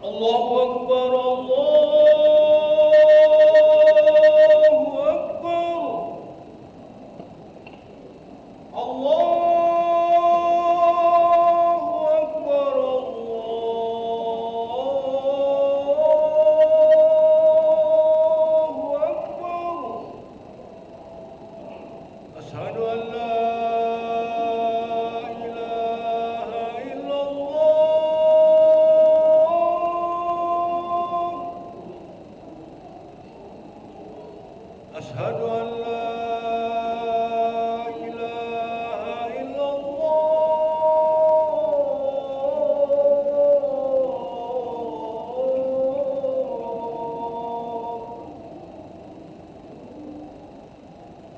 الله أكبر الله أكبر الله أكبر الله أكبر أشهد أن لا إله إلا الله أشهد أن لا إله إلا الله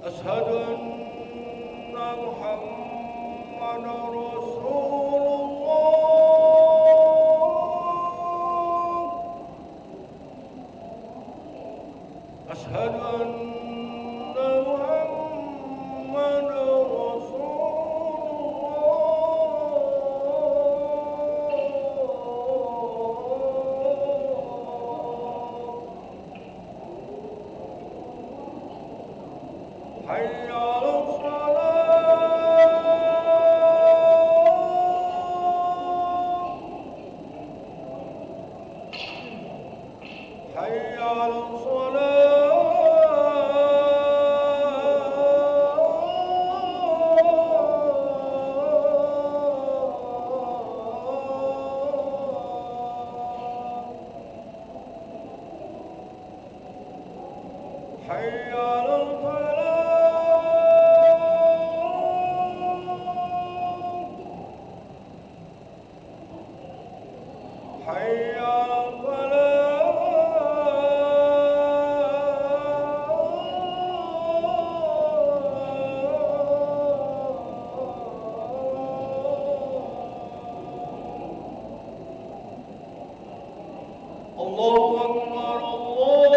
أشهد أن محمد رسول الله أشهد أن محمد رسول الله حي على الصلاة حي على الصلاة حي على الفلاح حي على الفلاح الله أكبر الله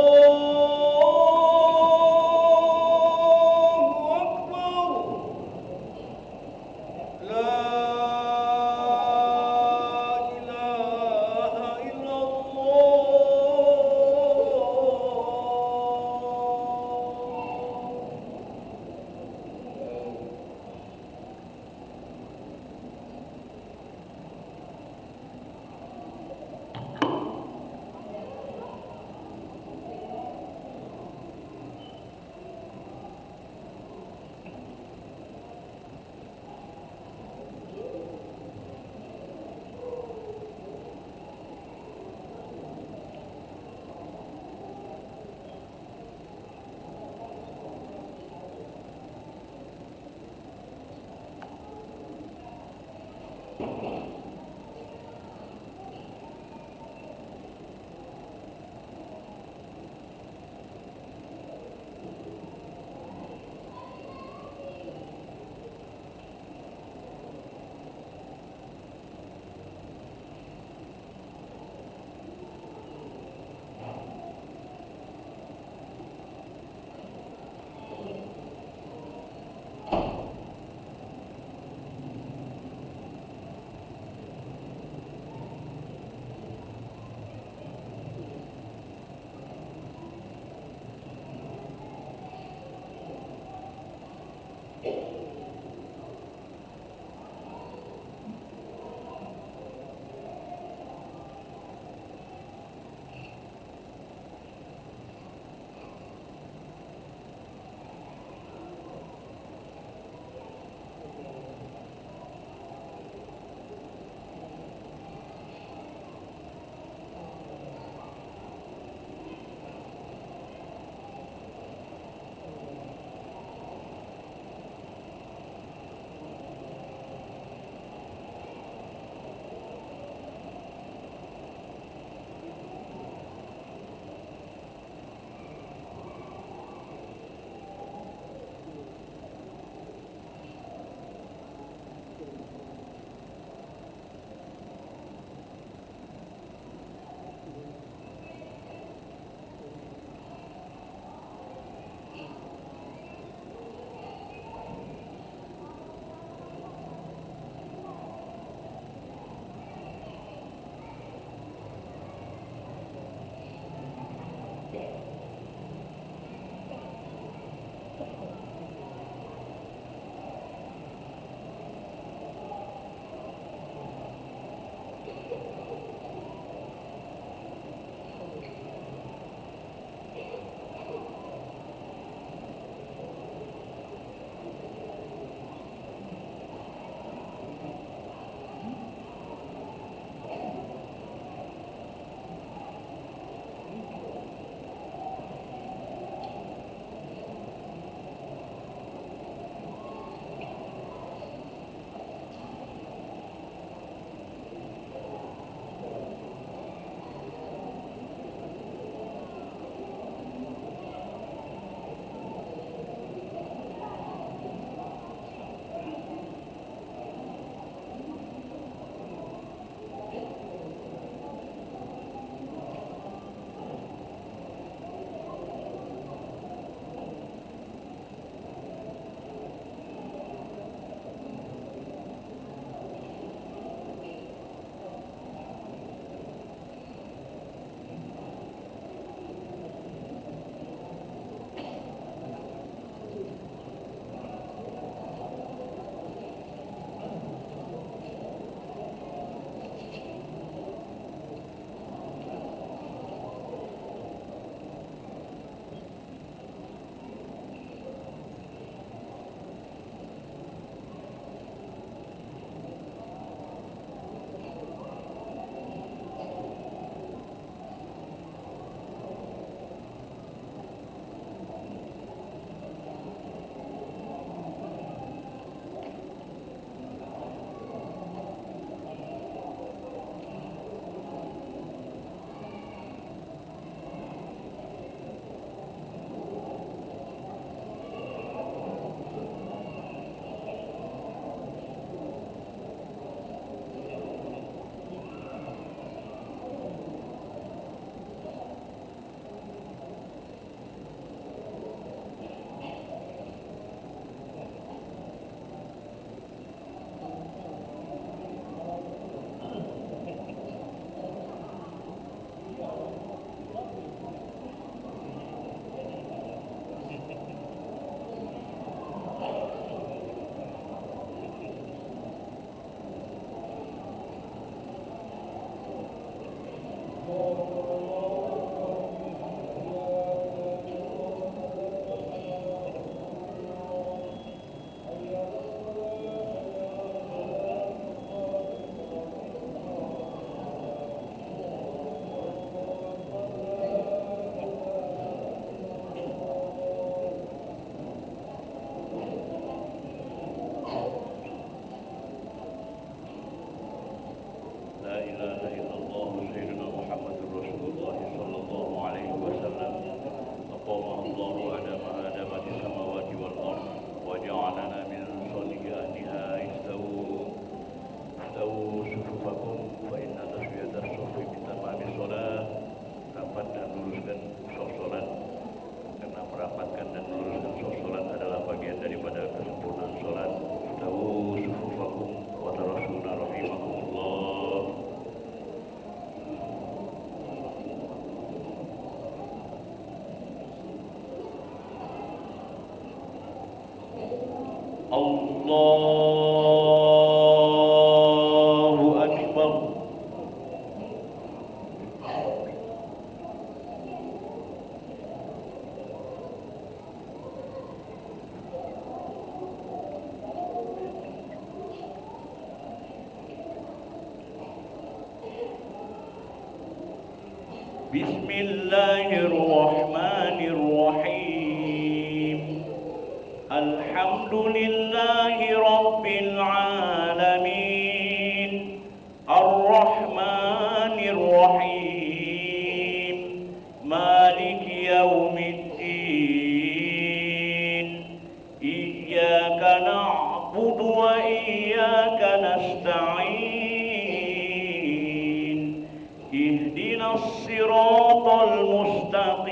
أكبر لا إله إلا الله Allahu Akbar. Bismillahirrahmanirrahim. Alhamdulillahi Rabbil Alamin. Ar-Rahmanir Rahim. Maliki Yawmiddin. Iyyaka na'budu wa iyyaka nasta'in. Ihdinas siratal mustaqim.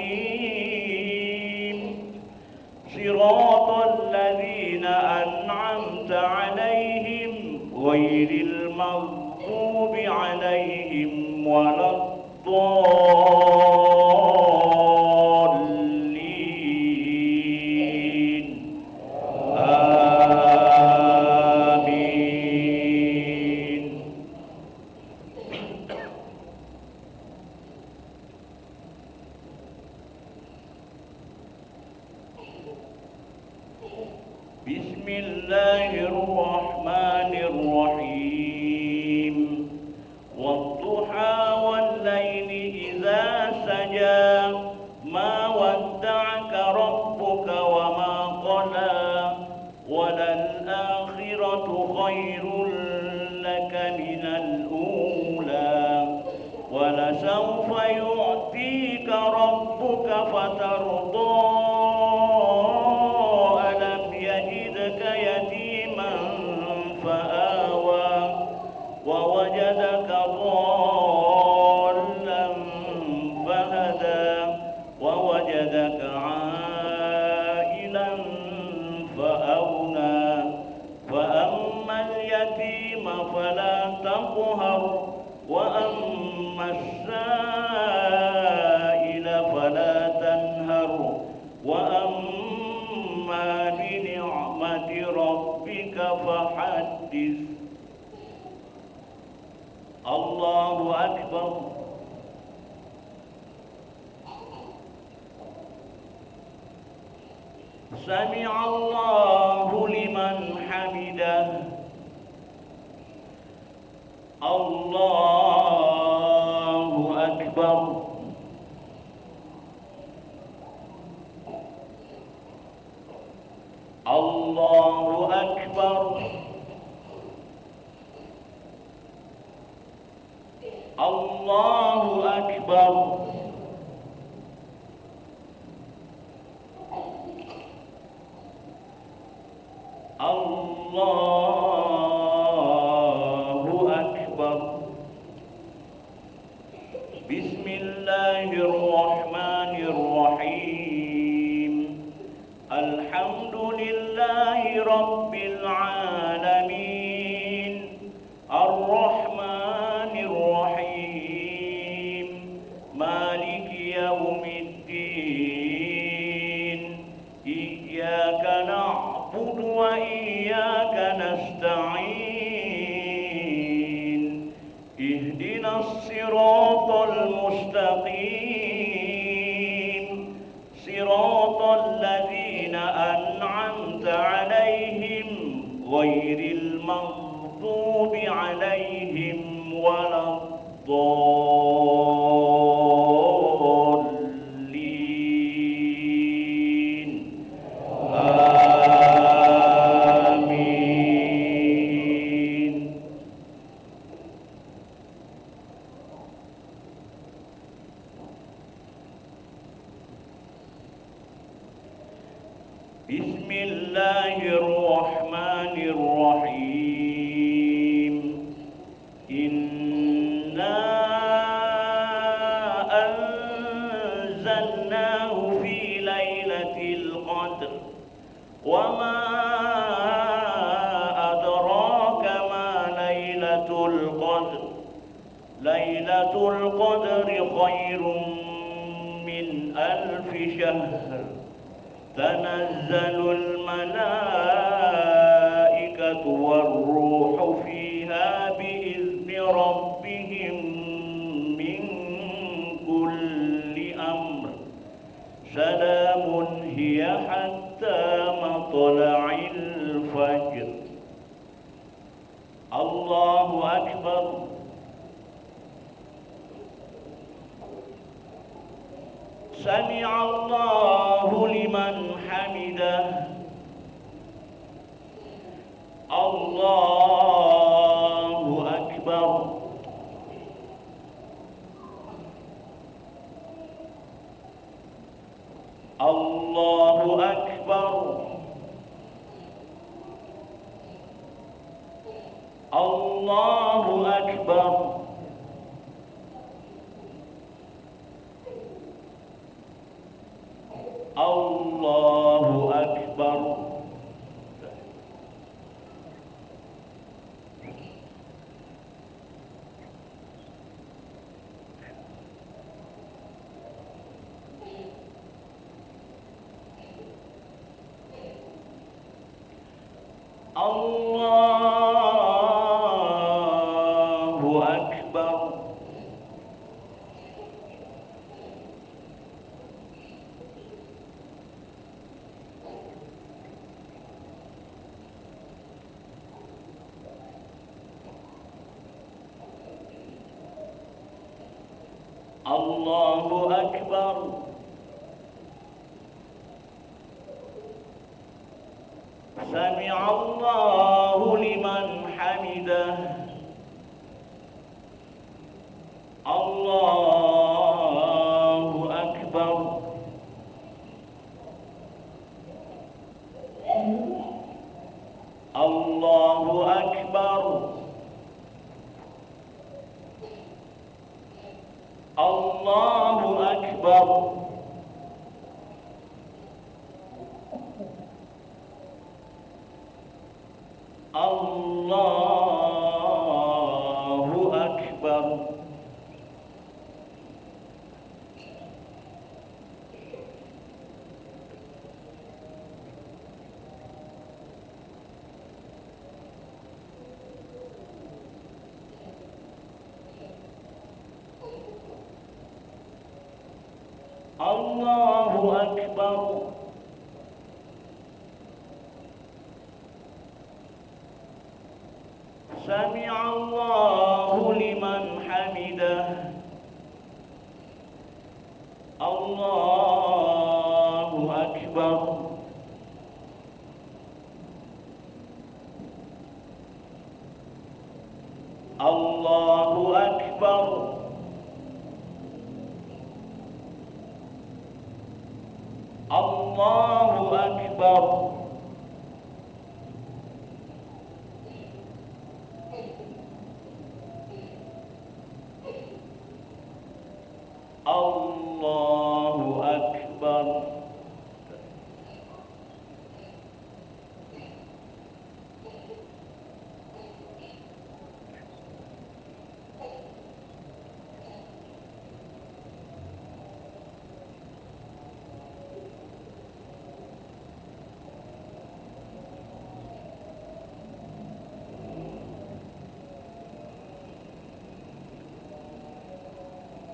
Siratal ladzina an'amta 'alaihim ghairil maghdubi 'alaihim waladdallin. Amin. Bismillahirrahmanirrahim. Wadduha wal-laili idza saja. Ma wadda'aka rabbuka wa ma qala. Walal-akhiratu khairul laka minal ula. Walasawfa yu'tika rabbuka fatarda. ووجدك ضالا فهدى ووجدك عائلا فأغنى فأما اليتيم فلا تقهر وأما السائل فلا تنهر وأما بنعمة ربك فحدث. Allahu Akbar. Sami'allahu liman hamidah. Allahu Akbar. Allahu Akbar. Allahu Akbar. Allahu Akbar. Bismillahirrahmanirrahim. Alhamdulillahi Rabbil Alamin. Ar-Rahmanir Rahim. Maliki Yawmiddin. Iyyaka na'budu wa iyyaka nasta'in. Ihdinas الصراط المستقيم صراط الذين أنعمت عليهم غير المغضوب عليهم ولا الضالين آمين. بسم الله الرحمن الرحيم. إنا أنزلناه في ليلة القدر وما أدراك ما ليلة القدر ليلة القدر خير من 1000 شهر تنزل الملائكة والروح فيها بإذن ربهم من كل أمر سلام هي حتى مطلع الفجر. الله أكبر. سمع الله لمن حمده. الله أكبر. الله أكبر. الله أكبر. الله أكبر. الله أكبر. الله أكبر. سمع الله لمن حمده. الله أكبر. الله أكبر. الله أكبر. الله أكبر. الله أكبر. سمع الله لمن حمده. الله أكبر. الله أكبر. الله أكبر. الله أكبر.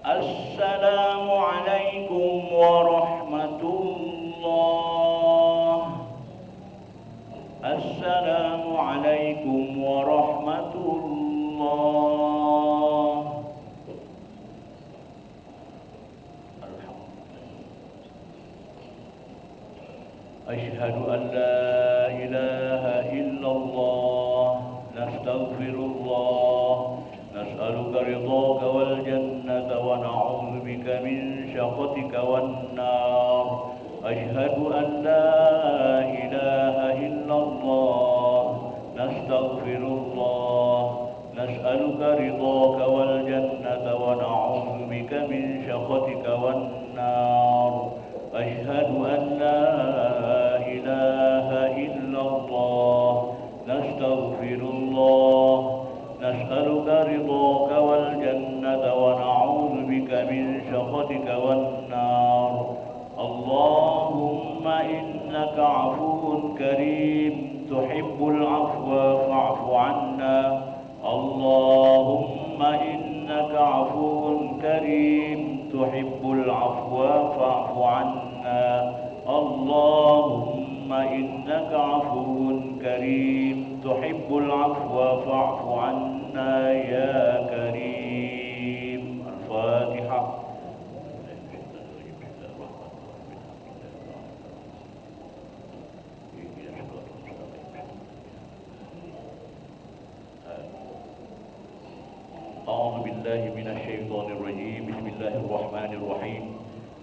السلام عليكم ورحمة الله. السلام عليكم ورحمة الله. أشهد أن لا إله إلا الله. نستغفر الله. نسألك رضاك والجنة ونعوذ بك من سخطك والنار. أشهد أن لا إله إلا الله. نستغفر الله. نسألك رضاك والجنة ونعوذ بك من سخطك والنار. أشهد أن لا إله إلا الله. نستغفر الله. نسألك رضاك والجنة ونعوذ بك من سخطك والنار. اللهم إنك عفو كريم تحب العفو فاعف عنا. اللهم إنك عفو كريم تحب العفو فاعف عنا. اللهم إنك عفو كريم تحب العفو فاعف عنا يا كريم. الفاتحة. أعوذ بالله من الشيطان الرجيم. بسم الله الرحمن الرحيم.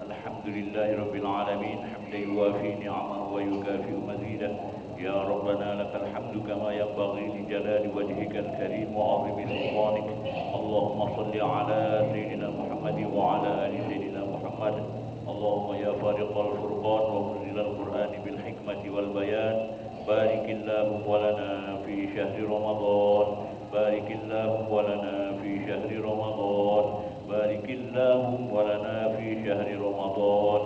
الحمد لله رب العالمين حمدا يوافي نعمه ويكافئ مزيده. يا ربنا لك الحمد كما ينبغي لجلال وجهك الكريم وعظيم سلطانك. اللهم صل على سيدنا محمد وعلى آل سيدنا محمد. اللهم يا فارق الفرقان ومنزل القرآن بالحكمة والبيان، بارك اللهم ولنا في شهر رمضان. بارك اللهم ولنا في شهر رمضان. بارك اللهم ولنا في شهر رمضان.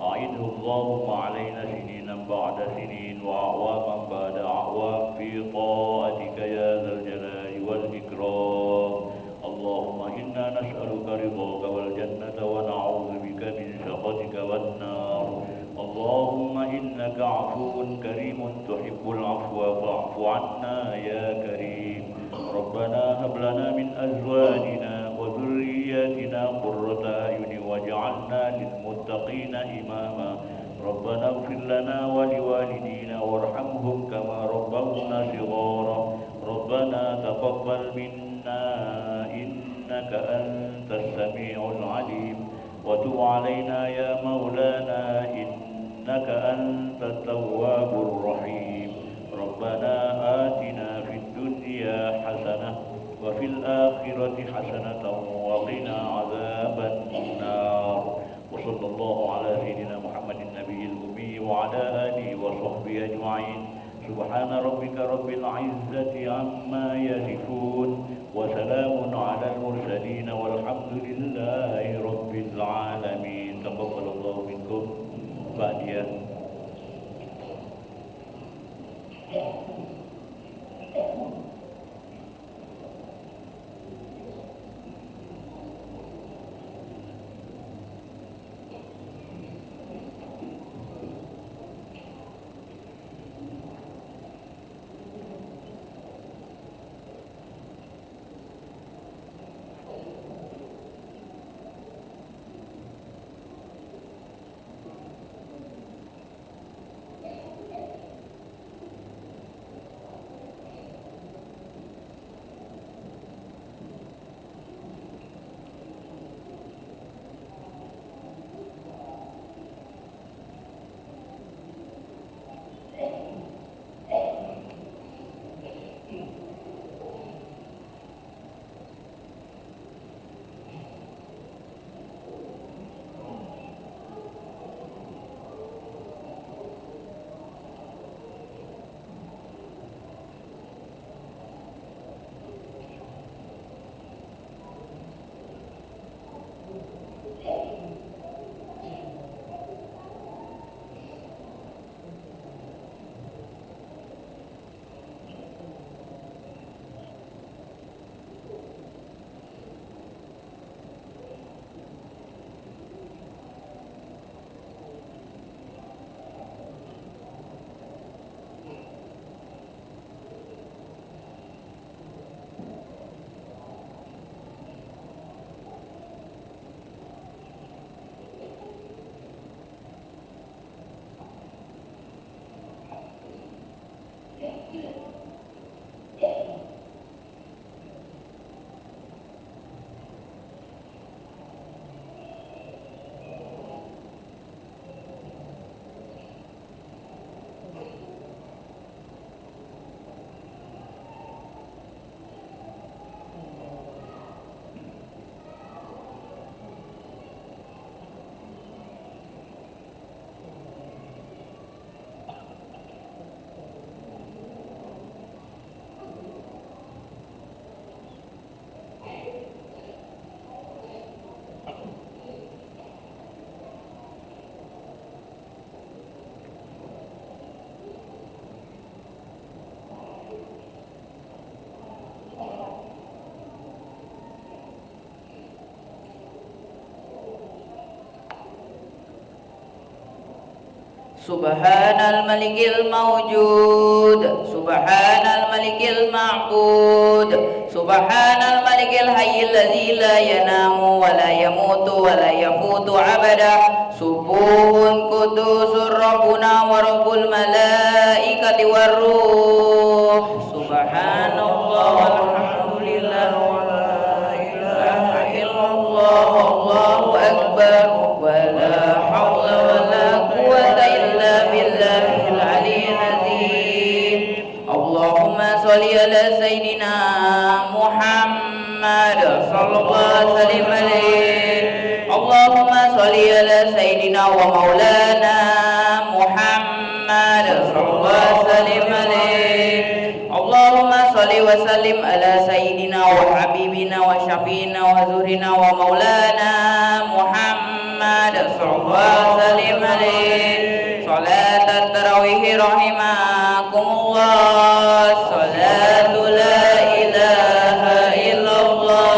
أعده اللهم علينا سنينا بعد سنين وأعواما بعد أعوام في طاعتك يا ذا الجلال والإكرام. اللهم إنا نسألك رضاك والجنة ونعوذ بك من سخطك والنار. اللهم إنك عفو كريم تحب العفو فاعف عنا يا كريم. ربنا هب لنا من أزواجنا وذرياتنا قرة أعين واجعلنا للمتقين إماما. ربنا اغفر لنا ولوالدينا وارحمهم كما ربونا صغارا. ربنا تقبل منا إنك أنت السميع العليم وتب علينا يا مولانا إنك أنت التواب الرحيم. ربنا آتنا في الدنيا حسنة وفي الآخرة حسنة وقنا عذاب النار. وصلى الله على سيدنا محمد النبي الأمي وعلى آله وصحبه أجمعين. سبحان ربك رب العزة عما يصفون وسلام على المرسلين والحمد لله رب العالمين. تقبل الله منكم. بعديا Subhanal malikil mawjud, Subhanal malikil ma'bud, Subhanal malikil hayyil ladzi la yanamu wa la yamutu wa la yafutu abada. Subuhun qudusur rabbuna wa rabbul malaikati war ruh. Subhanallah walhamdulillah wa la ilaha illallah wallahu akbar wa la hawla wa la quwwata illa billahil aliyyil azim. Allahumma shalli ala sayyidina Muhammad sallallahu alaihi wasallam. Allahumma shalli ala sayyidina wa maulana Muhammad sallallahu alaihi wasallam. Allahumma shalli wa sallim ala sayyidina wa habibina wa syafiina wa zurina wa maulana Muhammad sallallahu alaihi wasallam. Salatat tarawih rahimakumullah. Salatu la ilaha illallah.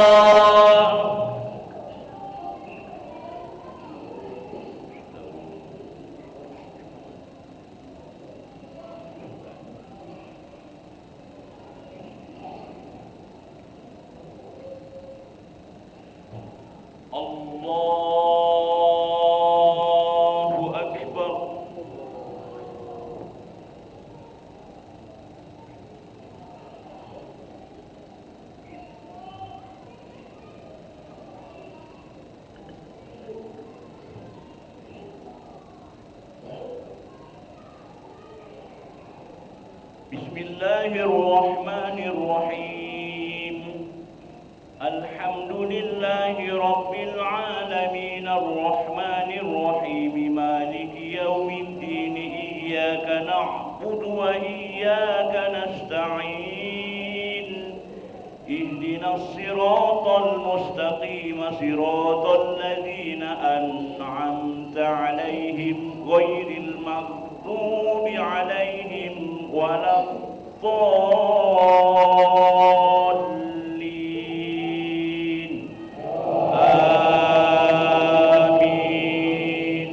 Allahu Akbar. Bismillahirrahmanirrahim. Alhamdulillahi rabbil alamin arrahmanir rahim maliki yaumiddin iyyaka na'budu wa iyyaka nasta'in ihdinas siratal mustaqim siratal ladzina an'amta 'alaihim ghairil maghdubi 'alaihim waladdallin. Amin.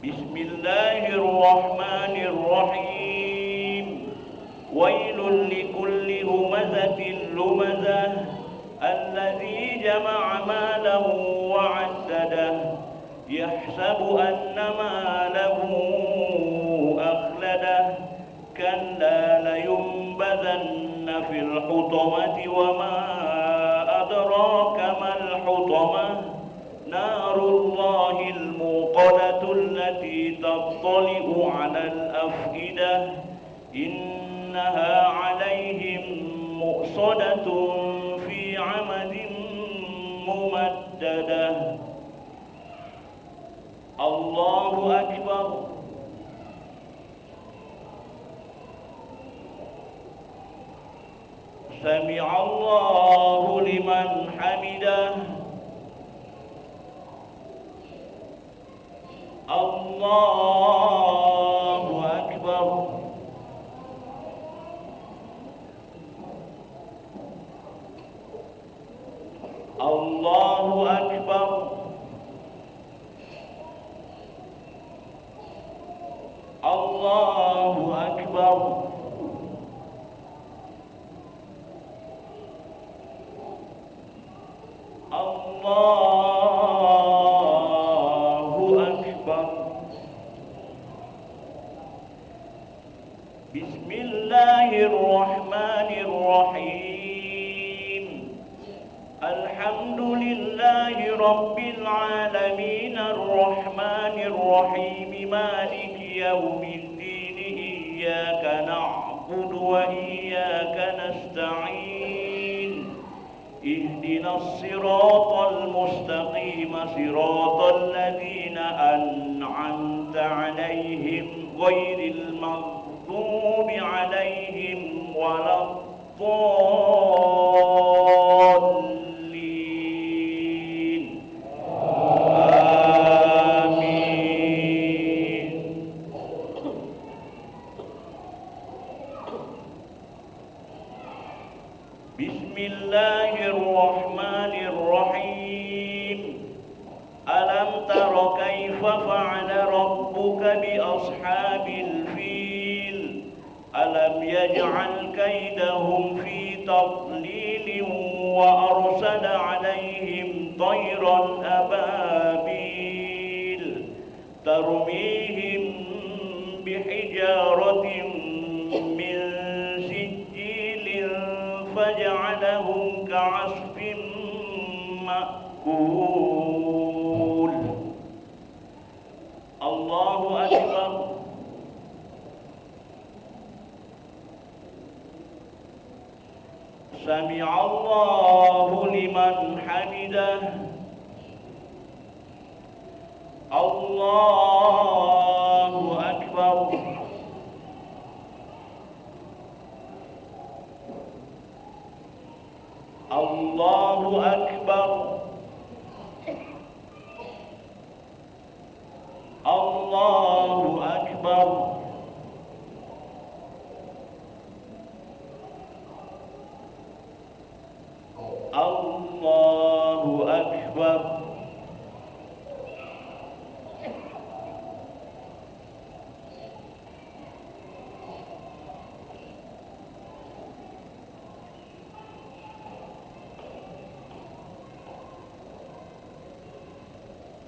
Bismillahirrahmanirrahim. Wailul likulli humazatin lumazah alladzi jama'a malahu wa 'addadah yahsabu anna malahu akhladah kalla layunbadhanna fil hutamati wa ma adraka mal hutamah narullahil muqadatu allati tattali'u 'alal afidah innaha 'alaihim muqsadatun fi 'amadin mumaddadah. Allahu Akbar. Sami'allahu liman hamidah. Allahu Akbar. Allahu Akbar. Allahu Akbar. Allahu Akbar. Bismillahirrahmanirrahim. Alhamdulillahi rabbil alamin arrahmanir rahim maliki yaumiddin iyyaka na'budu wa iyyaka nasta'in ihdinas siratal mustaqim siratal ladzina an'amta 'alaihim ghairil maghdubi 'alaihim waladdallin. Amin. Bismillahirrahmanirrahim. Alam tara kaifa fa'ala rabbuka bi ashabil fil. Alam yaj'al kaidahum fi tadlilin wa arsala 'alaihim tayran ababil tarmihim bihijaratin min sijilin faj'alahum ka'asfin ma'kul. Allahu akbar. Sami'allahu liman hamidah. Allahu akbar. Allahu akbar. Allahu akbar. Allahu akbar.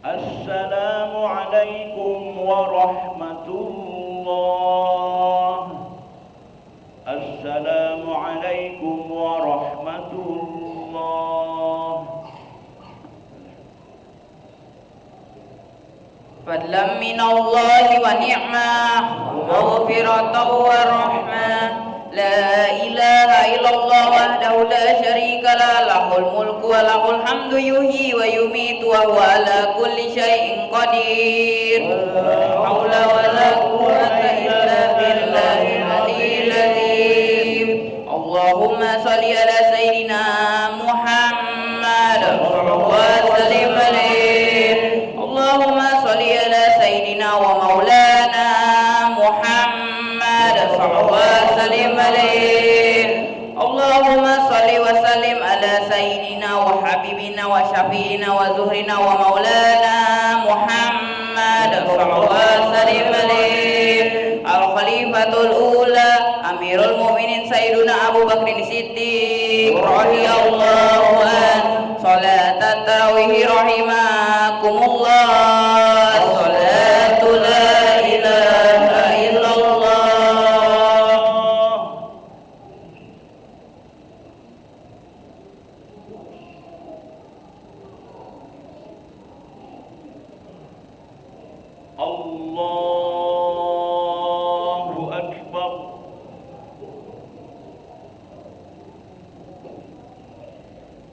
Assalamu alaikum warahmatullah. Assalamu alaikum warahmatullah. Fadlan minallahi wa ni'mah wa maghfiratan wa rahmah. La ilaha illallah wahdahu la syarika lah, lahul mulku wa lahul hamdu yuhyi wa yumiitu wa huwa ala kulli syai'in qadir. La haula wa la quwwata illa billahil aliyyil azim. Allahumma shalli ala sayyidina Muhammad wa sallim alaihi. Allahumma shalli ala sayyidina wa maulana Muhammad wa sallim alaihi. Allahumma shalli wa sallim ala sayyidina wa habibina wa syafiina wa zuhrina wa maulana Muhammad wa sallim alaihi. Al-Khalifatul Ula Amirul Mu'minin Sayyiduna Abu Bakrin Siddiq radhiyallahu an. Salatat tarawih rahimakumullah. Salatu la ilaha illallah. Allahu akbar.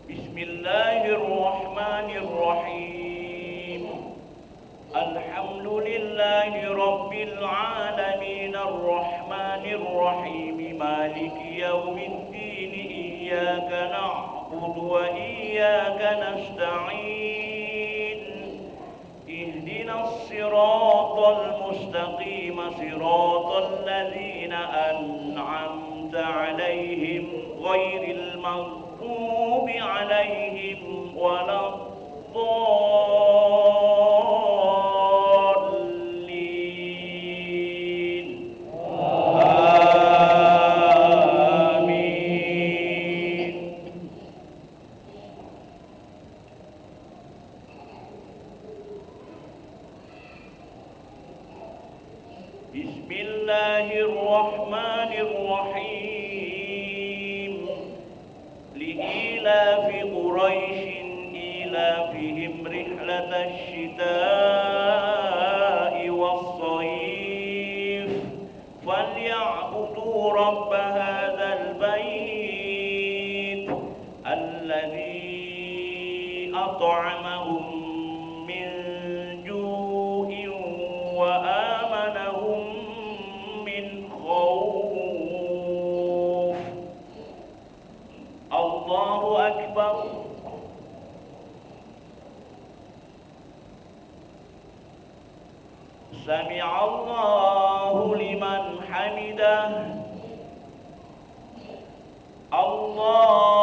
Bismillahirrahmanirrahim. Alhamdulillahi rabbil alamin arrahmanir rahim maliki yaumiddin iyyaka na'budu wa iyyaka nasta'in. Ihdinas siratal mustaqim siratal ladzina an'amta 'alaihim ghairil maghdubi 'alaihim waladdallin. Amin. Bismillahirrahmanirrahim. Li'ilafi Quraisyin ilafihim rihlatash shita'i was-sayf falya'budu rabb hadzal bait alladzi at'amahum min ju'in wa amanahum min khawf. Allahu akbar. Sami'allahu liman hamidah. Allah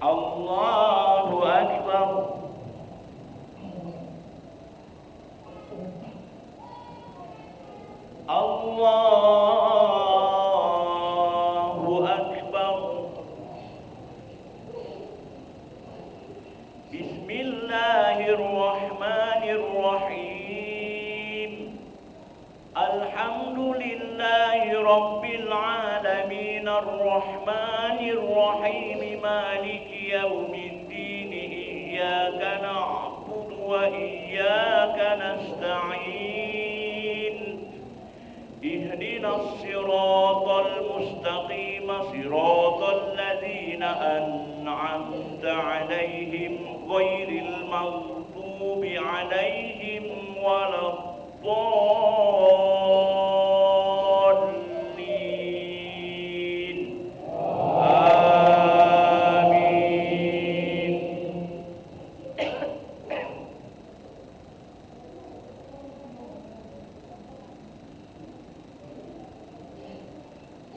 Allahu Akbar. Allahu Akbar. Bismillahirrahmanirrahim. Alhamdulillahi Rabbil alamin. Ar-Rahmanirrahim. Maliki yawmiddin. Iyyaka na'budu wa iyyaka nasta'in. Ihdinas siratal mustaqim. Siratal ladzina an'amta 'alaihim ghairil maghdubi 'alaihim waladdallin. Amin.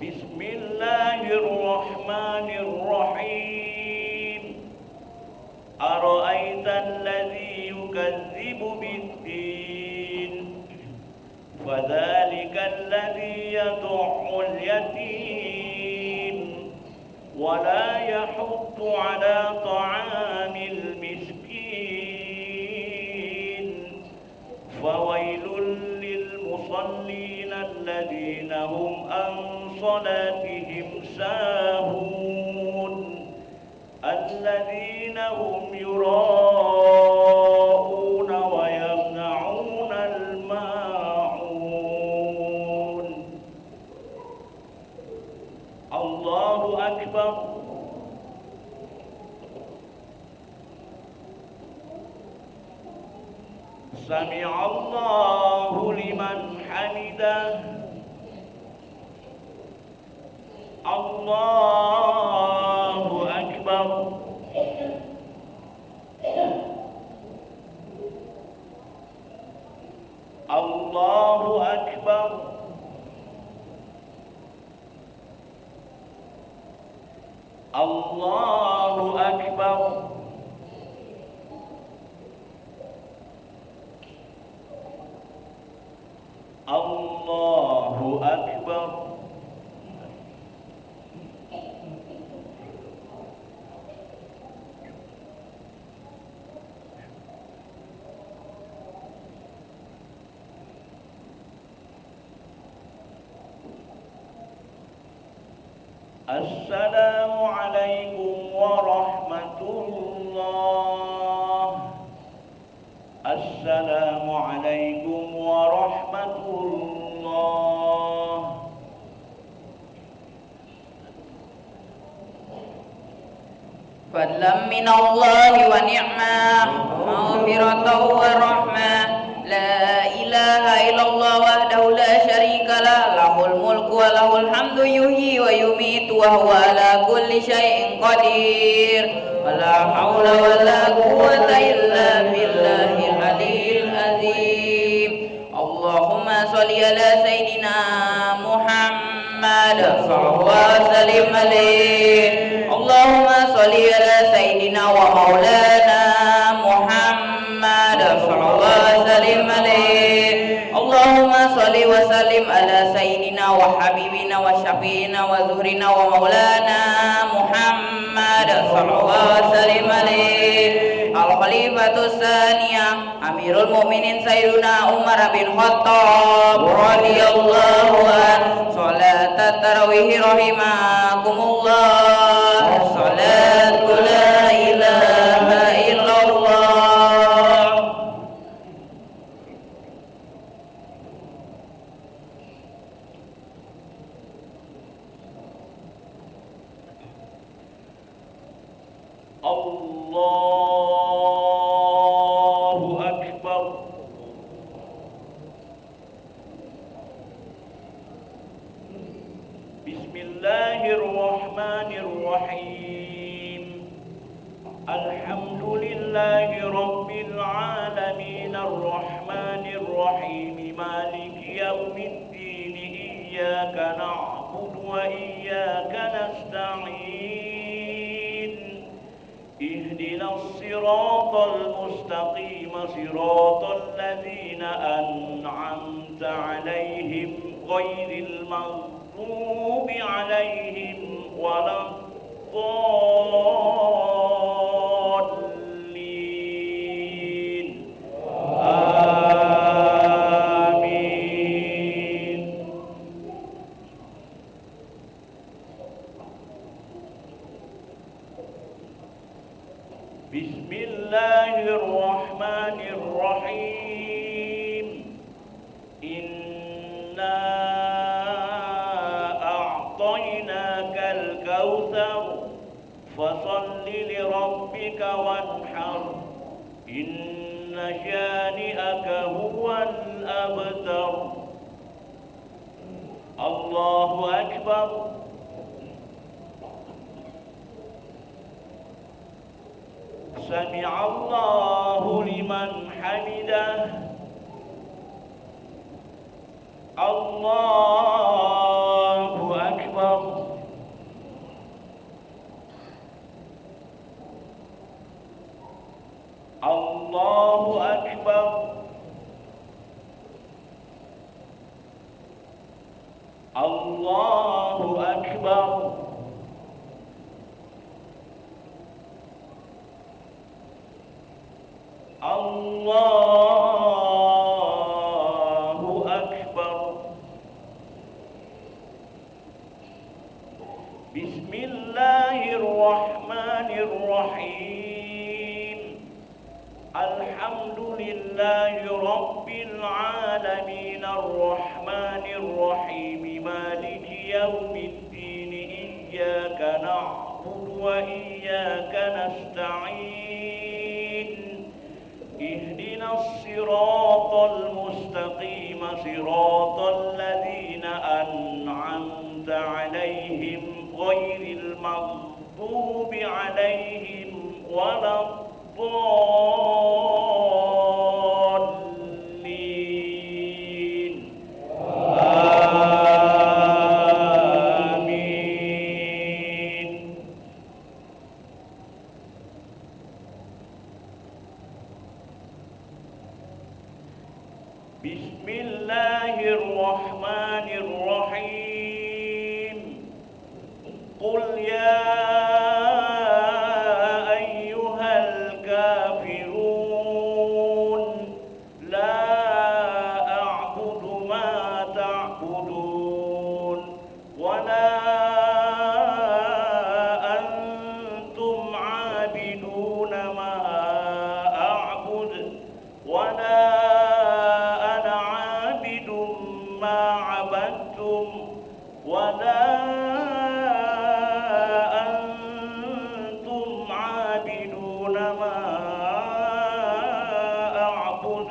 Bismillahirrahmanirrahim. Ara'aital ladzi yukadzibu bid-din. Fadzalikal ladzi yad'ul yatim wa la yahuddu 'ala ta'amil miskin. Fawailul lil musallin alladzina hum an salatihim sahun. الذين هم يراءون ويمنعون الماعون. الله أكبر. سمع الله لمن حمده. الله أكبر. الله أكبر. الله أكبر. الله أكبر. السلام عليكم ورحمة الله. السلام عليكم ورحمة الله. فضلا من الله ونعمة مغفرة ورحمة. لا إله إلا الله وحده لا شريك له. له الملك وله الحمد يحيي ويميت وهو على كل شيء قدير. ولا حول ولا قوة إلا بالله العلي العظيم. اللهم صل على سيدنا محمد صلى الله وسلم عليه. اللهم صل على سيدنا ومولانا محمد صلى الله وسلم عليه. اللهم صل وسلم على سيدنا وحبيبنا وشفينا وزهرنا ومولانا محمد صلى الله وسلم عليه. الخليفة الثانية أمير المؤمنين سيدنا عمر بن الخطاب رضي الله عنه. صلاة التراويح رحمكم الله. صلاة لا إله إلا الله. الله أكبر. بسم الله الرحمن الرحيم. الحمد لله رب العالمين. الرحمن الرحيم. مالك يوم الدين. إياك نعبد وإياك نستعين. الصراط المستقيم صراط الذين أنعمت عليهم غير المغضوب عليهم ولا الضالين آمين. بسم الله الرحمن الرحيم. إنا أعطيناك الكوثر فصل لربك وانحر إن شانئك هو الأبتر. الله أكبر. سمع الله لمن حمده. الله أكبر. الله أكبر. الله أكبر. الله أكبر. بسم الله الرحمن الرحيم. الحمد لله رب العالمين الرحمن الرحيم مالك يوم الدين إياك نعبد وإياك نستعين اهدنا الصراط المستقيم صراط الذين أنعمت عليهم غير المغضوب عليهم ولا الضالين آمين. بسم الله الرحمن الرحيم. قل يا أيها الكافرون لا أعبد ما تعبدون ولا أنتم عابدون ما أعبد ولا أنا عابد ما عبدتم ولا أنتم عابدون ما أعبد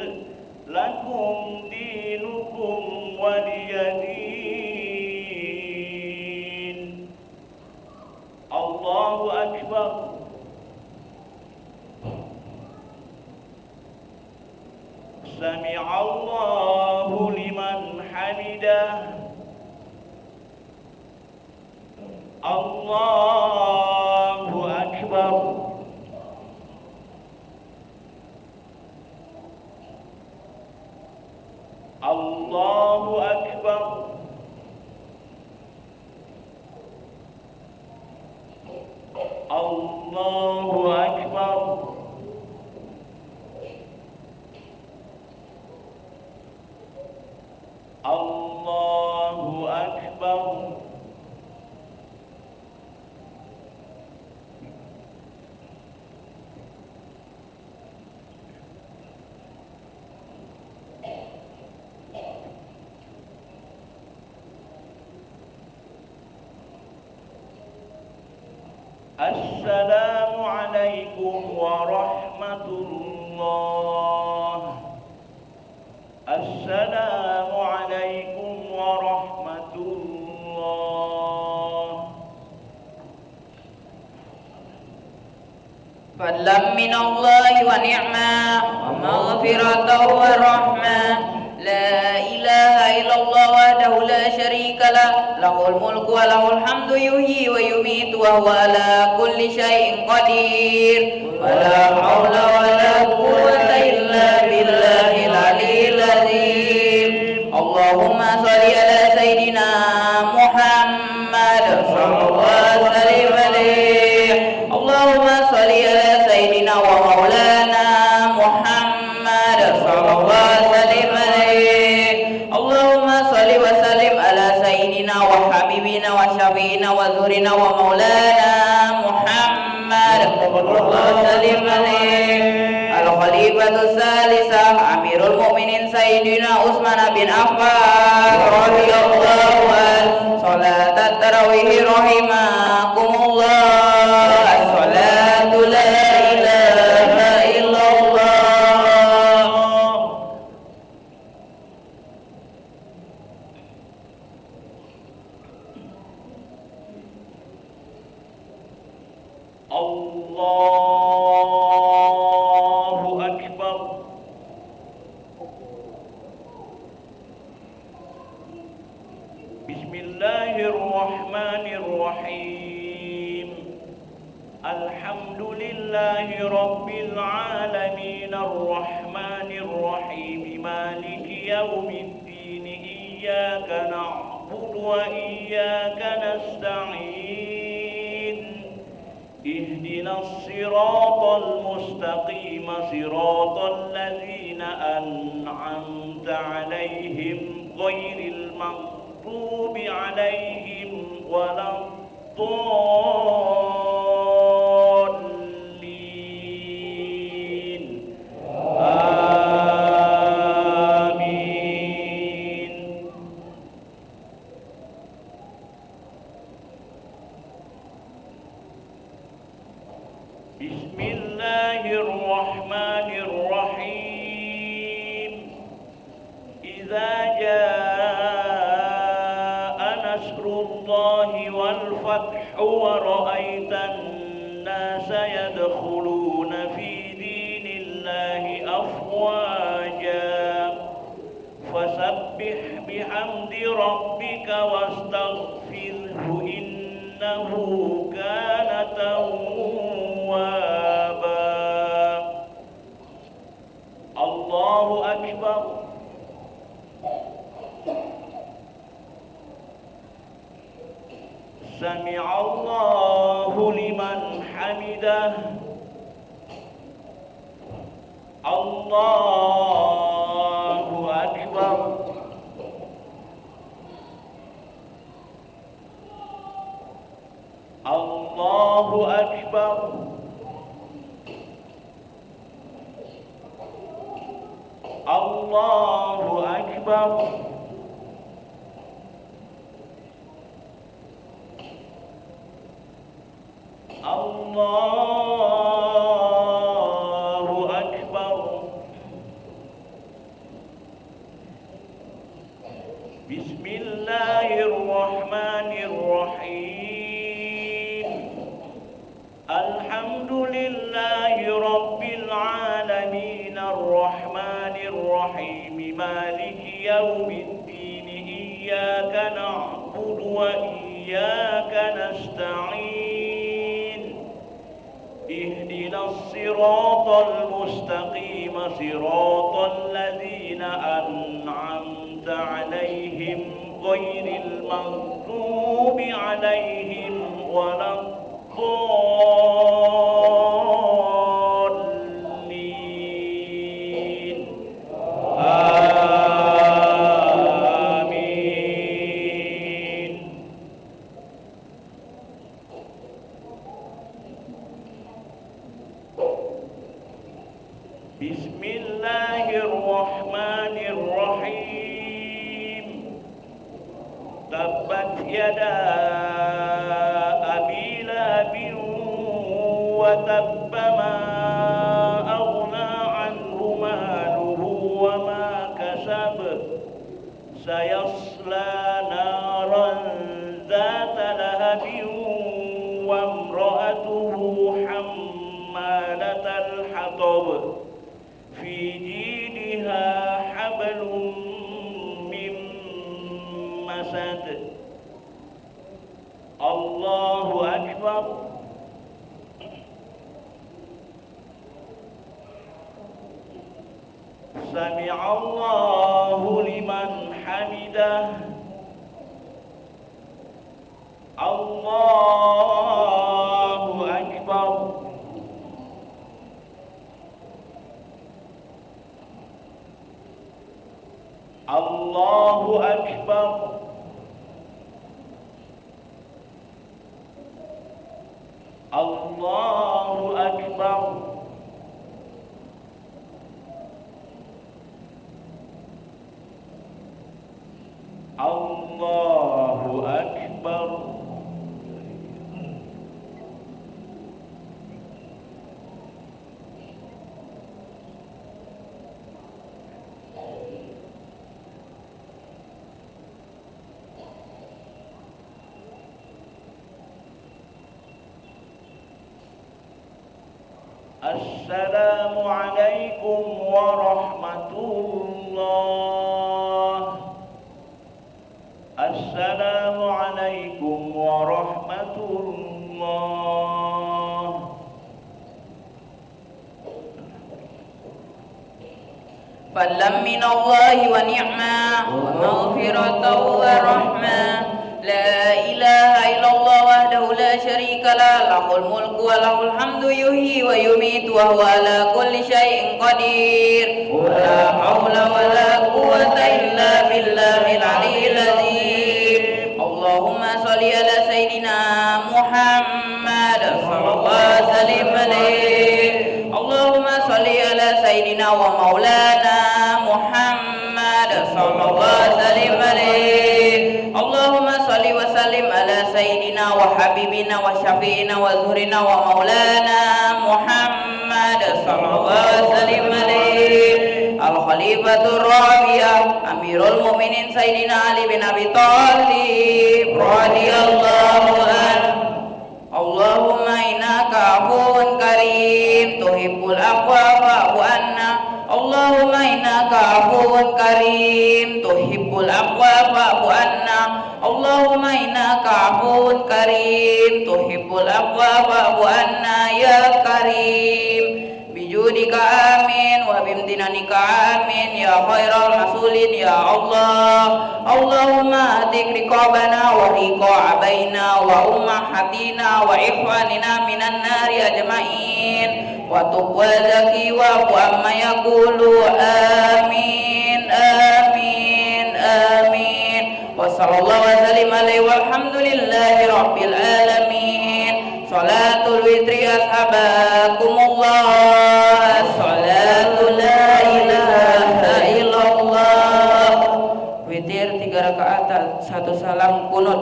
لكم دينكم ولي دين. الله أكبر. سمع الله لمن حمده. الله أكبر. الله أكبر. الله أكبر. الله أكبر. السلام عليكم ورحمة الله. السلام عليكم ورحمة الله. فضلا من الله ونعمة ومغفرة ورحمة. لا إله إلا الله وحده لا شريك له له الملك وله الحمد يحيي ويميت وهو على كل شيء قدير ولا حول ولا قوة إلا بالله العلي العظيم اللهم صل على سيدنا محمد صلى الله عليه وسلم اللهم صل على سيدنا ومولانا محمد صلى الله عليه وسلم اللهم صل وسلم على سيدنا وحبيبنا وشفينا وزورنا ومولانا محمد صلى الله عليه وسلم الخليفة الثالثة أمير المؤمنين سيدنا عثمان بن عفان رضي الله عنه صلاة التراويح رحمكم الله الصلاة لا إله إلا الله الله أكبر. بسم الله الرحمن الرحيم الحمد لله رب العالمين الرحمن الرحيم مالك يوم الدين إياك نعبد وإياك نستعين اهدنا الصراط المستقيم صراط الذين أنعمت عليهم غير المغضوب عليهم ولا الضالين آمين. بسم الله الرحمن الرحيم إذا جاء نصر الله والفتح ورأيت الناس يدخلون في دين الله أفواجا فسبح بحمد ربك واستغفره إنه كان توابا. الله أكبر. سمع الله لمن حمده. الله أكبر. الله أكبر. الله أكبر. الله أكبر. بسم الله الرحمن الرحيم الحمد لله رب العالمين الرحمن الرحيم مالك يوم الدين إياك نعبد وإياك نستعين اهدنا الصراط المستقيم صراط الذين أنعمت عليهم غير المغضوب عليهم ولا الضالين آمين. بسم الله الرحمن الرحيم تبت يدا أبي لهب وتب ما أغنى عنه ماله وما كسب سيصلى نارا ذات لهب وامرأته حمالة الحطب في جيدها حبل من أكبر سمع الله لمن حمده الله أكبر الله أكبر الله أكبر الله أكبر السلام عليكم ورحمة الله السلام عليكم ورحمة الله فضلا من الله ونعمة ومغفرة ورحمة لا إله إلا الله وحده لا شريك له له الملك وله الحمد يحيي ويميت وهو على كل شيء قدير ولا حول ولا قوة إلا بالله العلي العظيم اللهم صل على سيدنا محمد صلى الله عليه وسلم اللهم صل على سيدنا ومولانا محمد صلى الله عليه وسلم اللهم صل وسلم على سيدنا وحبيبنا وشفينا وزهرنا ومولانا محمد صلى الله عليه وسلم الخليفة الرابع أمير المؤمنين سيدنا علي بن أبي طالب رضي الله عنه اللهم إنك عفو كريم تحب العفو فاعف عنا اللهم إنك عفو كريم تحب العفو فاعف عنا اللهم إنك عفو كريم تحب العفو فاعف عنا يا كريم بجودك آمين وبامتنانك آمين يا خير المسؤولين يا الله اللهم أهدك رقابنا ورقاع بينا وأمهاتنا وإخواننا من النار أجمعين وتب وزكي واعف عما يقول آمين آمين آمين وصلى الله وسلم عليه والحمد لله رب العالمين صلاة الوتر أصحابكم الله صلاة لا إله إلا الله witir 3 rakaat 1 salam kunut.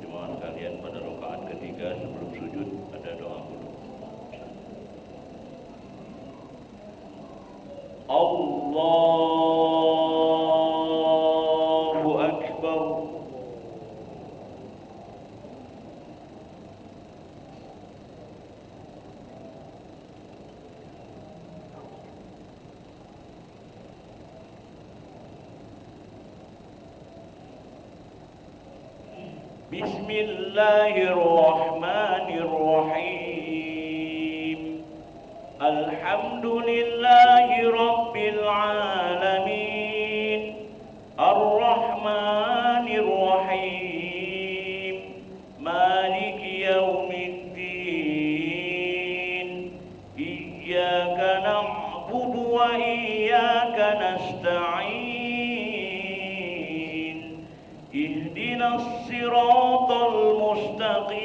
Jemaah sekalian, pada rakaat ketiga sebelum sujud ada doa dulu. Allahu Akbar. Bismillahirrahmanirrahim. Alhamdulillahi Rabbil Alamin Ar-Rahmanir-Rahim Maliki Yawmiddin Iyyaka na'budu wa iyyaka nasta'in Ihdinas siratal mustaqim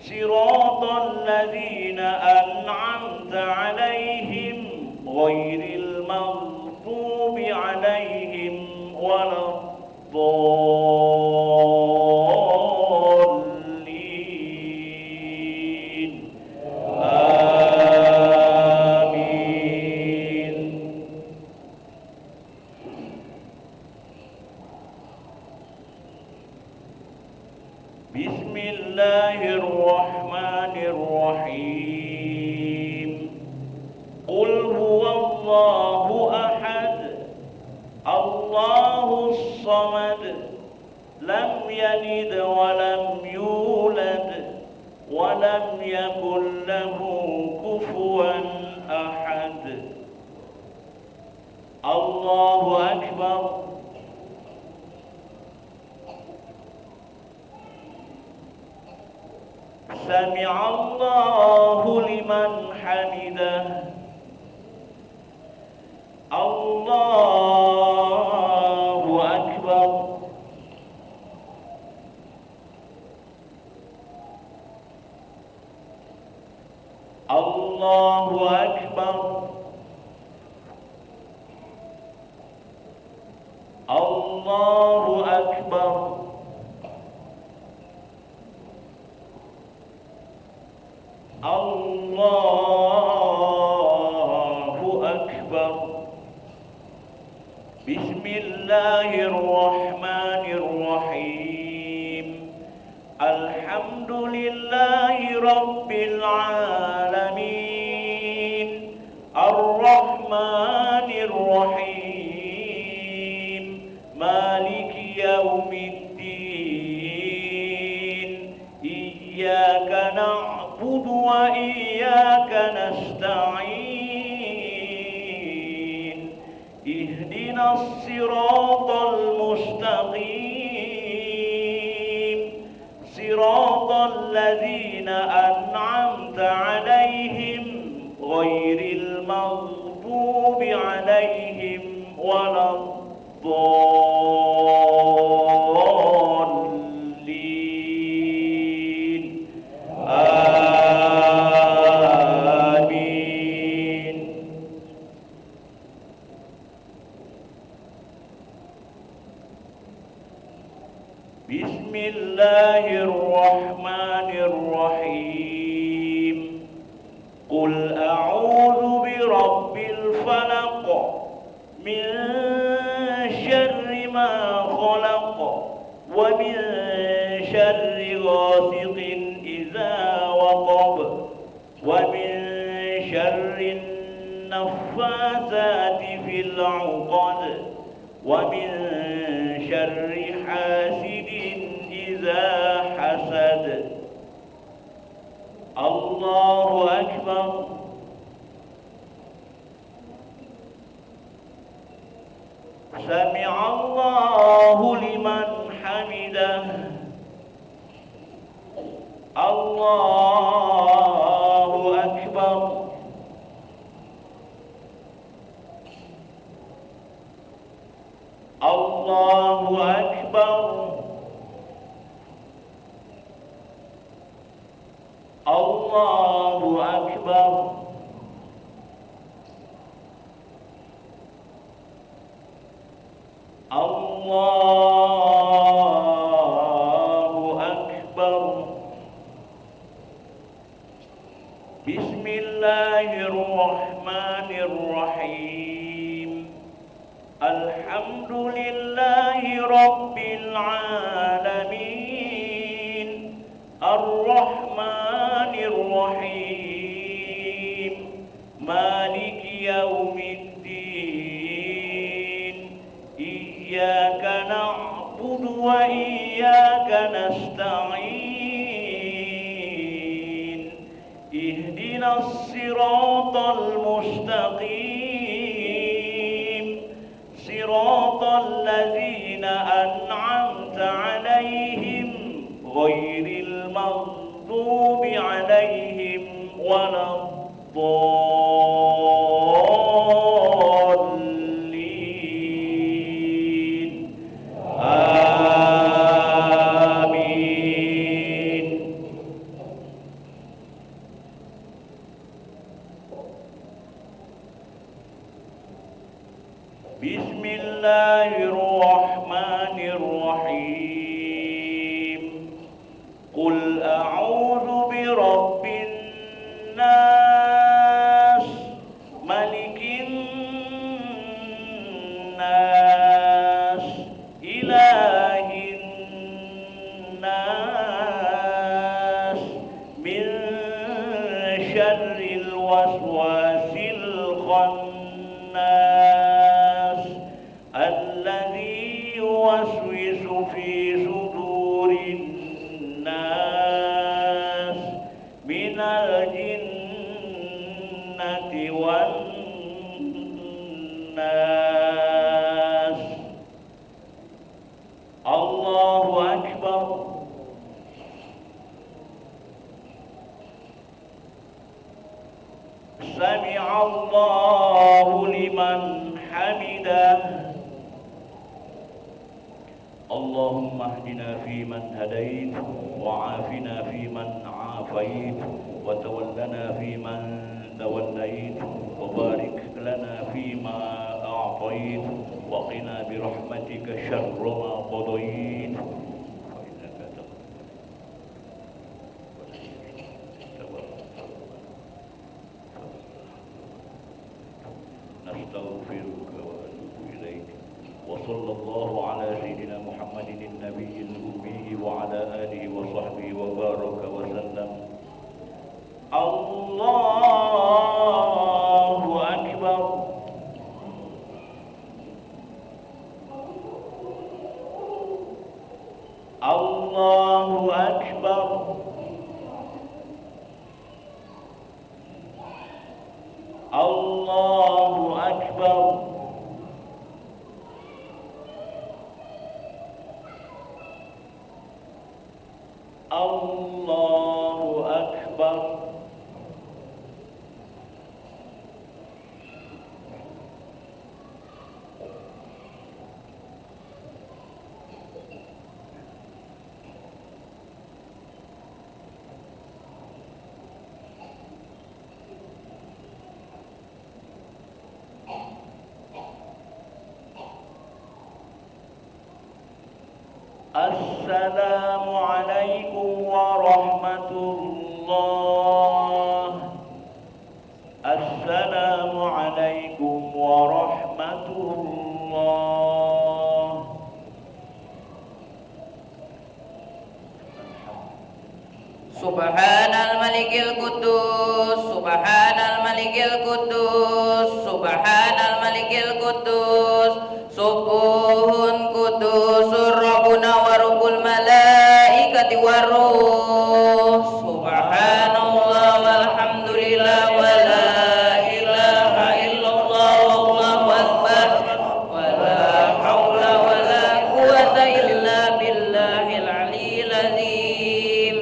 Siratal ladzina an'amta 'alaihim ghairil maghdubi 'alaihim waladdallin. Amin. Bismillahirrahmanirrahim. Qul يلد ولم يولد ولم يكن له كفوا أحد. الله أكبر. سمع الله لمن حمده. الله أكبر. الله أكبر. الله أكبر. الله أكبر. بسم الله الرحمن الرحيم. الحمد لله رب العالمين. الرحمن الرحيم. مالك يوم الدين. إياك نعبد وإياك نستعين. اهدنا الصراط المستقيم. صراط الذين أنعمت عليهم غير المغضوب عليهم ولا الضالين. آمين. بسم الله الرحمن الرحيم. قل أعوذ برب الفلق من شر ما خلق ومن شر غاسق إذا وقب ومن شر النفاثات في العقد ومن شر حاسد إذا حسد. الله أكبر. سمع الله لمن حمده. الله أكبر. الله أكبر. الله أكبر. الله أكبر. بسم الله الرحمن الرحيم. الحمد لله رب العالمين. الرحمن الرحيم. مالك يوم الدين. إياك نعبد وإياك نستعين. اهدنا الصراط المستقيم. صراط الذين أنعمت عليهم غير المغضوب عليهم ولا الضالين. آمين. بسم الله الرحمن الرحيم. قل أعوذ برب الناس. ملك الناس. إله الناس. من شر الوسواس الخناس الذي يوسوس في صدور سمع الله لمن حمده اللهم اهدنا فيمن هديت وعافنا فيمن عافيت وتولنا فيمن توليت وبارك لنا فيما أعطيت وقنا برحمتك شر ما قضيت نستغفرك ونتوب إليك وصلى الله على سيدنا محمد النبي الأمي وعلى آله وصحبه وبارك وسلم. الله أكبر. الله أكبر. الله أكبر. الله أكبر. السلام عليكم ورحمة الله. السلام عليكم ورحمة الله. Subhanal Malikil Quddus, Subhanal Malikil Quddus, Subhanal Malikil Quddus, Subuhun Quddusur Rabbuna wa Rabbul Malaikati waruh. Subhanallah walhamdulillah wa la ilaha illallah wallahu akbar wa la hawla wa la quwwata illa billahil aliyyil azim.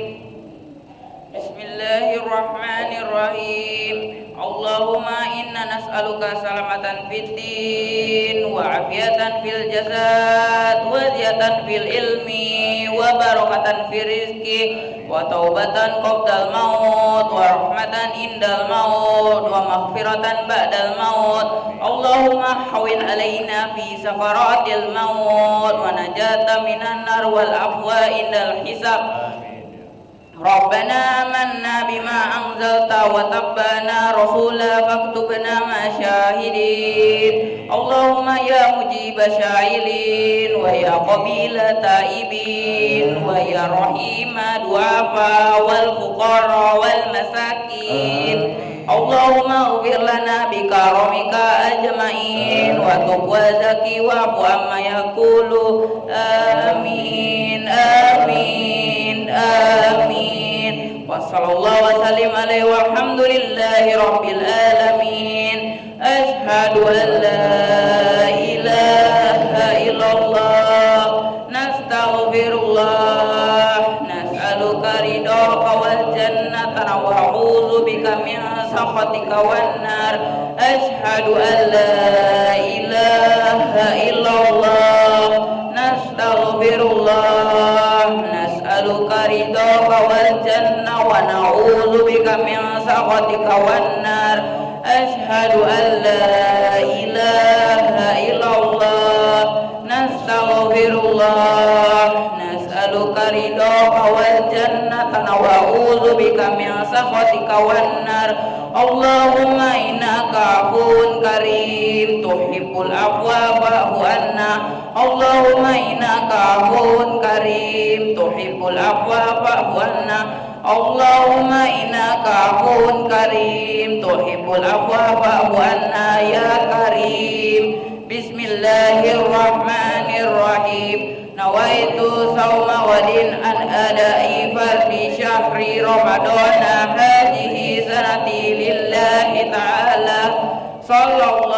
Bismillahirrahmanirrahim. Allahumma inna nas'aluka salamatan fid din wa afiatan fil jasad wa ziyatan fil ilmi wa barakatan fil rizqi wa taubatan qabdal maut wa rahmatan indal maut wa maghfiratan ba'dal maut. Allahumma hawin alaina fi safaratil maut wa najata minan nar wal afwa indal hisab. Rabbana amanna bima anzalta wa tabbana rasula faktubna ma syahidin. Allahumma ya mujiba syailin wa ya qabila taibin wa ya rahima du'afa wal fuqara wal masakin. Allahumma ufir lana bikaramika ajma'in wa tub wa zaki wa afu amma yakulu. Amin amin amin. Wa sallallahu wa sallim alaihi walhamdulillahi rabbil alamin. Ashhadu an la ilaha illallah. Nastaghfirullah. Nas'aluka ridhaka wal jannata wa a'udzu bika min sakhatika wan nar. Ashhadu an la ilaha illallah. Nastaghfirullah. Nas'aluka ridhaka wal jannah wa na'udzu bika min sakhatika wan nar. Ashhadu an la ilaha illallah. Nastaghfirullah. Nas'aluka ridhaka wal jannah wa na'udzu bika min sakhatika wan nar. Allahumma innaka afuwun karim tuhibbul afwa fa'fu anna. Allahumma innaka afuwun karim tuhibbul afwa fa'fu anna. Allahumma innaka afuwun karim tuhibbul afwa fa'fu anna ya karim. Bismillahirrahmanirrahim. Nawaitu sawma wadin an adai fardi syahri ramadana hadhihi sanati lillahi ta'ala. Sallallahu